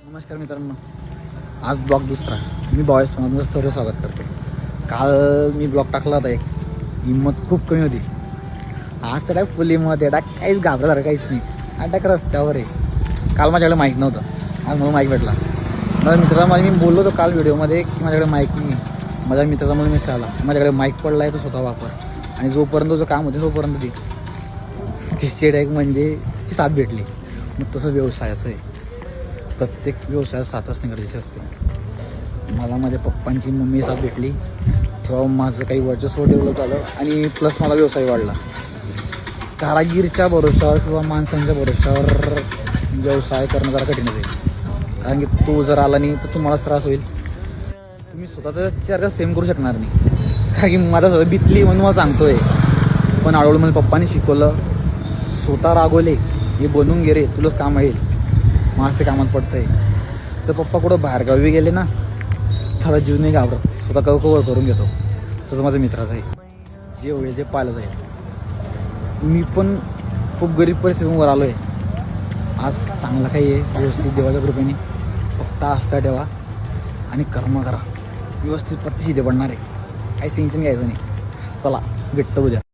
नमस्कार मित्रांनो, आज ब्लॉग दुसरा. मी बॉयस तुमचं सर्व स्वागत करतो. काल मी ब्लॉग टाकला होता, एक हिंमत खूप कमी होती. आज तर फुल हिंमत आहे, काहीच घाबरणार काहीच नाही. अटॅक रस्त्यावर आहे. काल माझ्याकडे माईक नव्हतं, आज मला माईक भेटला. माझ्या मित्राला मी बोललो होतो काल व्हिडिओमध्ये की माझ्याकडे माईक नाही आहे. माझ्या मित्राचा मला मेसेज आला, माझ्याकडे माईक पडला आहे, तो स्वतः वापर. आणि जोपर्यंत जो काम होते तोपर्यंत ती डायरेक्ट म्हणजे ती साथ भेटली. मग तसं व्यवसायाचं आहे, प्रत्येक व्यवसायात साथ असणे गरजेचे असते. मला माझ्या पप्पांची मम्मी साथ भेटली तेव्हा माझं काही वर्चस्व डेव्हलप झालं आणि प्लस मला व्यवसाय वाढला. कारागीरच्या भरोशावर किंवा माणसांच्या भरोशावर व्यवसाय करणं जरा कठीणच आहे, कारण की तो जर आला नाही तर तुम्हालाच त्रास होईल. तुम्ही स्वतःचं चार सेम करू शकणार नाही, कारण की माझा सगळं बितली म्हणून मला सांगतोय. पण हळूहळू मला पप्पांनी शिकवलं, स्वतः रागवले, हे बनवून गे रे, तुलाच काम येईल. माझं ते कामात पडतंय. तर पप्पा कुठं बाहेरगावी गेले ना, त्याला जीव नाही घाबरत, स्वतः कवर करून घेतो. तसं माझ्या मित्राचं आहे, जे होईल ते पाहिलं जाईल. मी पण खूप गरीब परिस्थितीवर आलो आहे. आज चांगला काही आहे, व्यवस्थित देवाच्या कृपेने. फक्त आस्था ठेवा आणि कर्म करा, व्यवस्थित प्रतिष्ठित पडणार आहे. काही टेन्शन घ्यायचं नाही. चला भेटतो उद्या.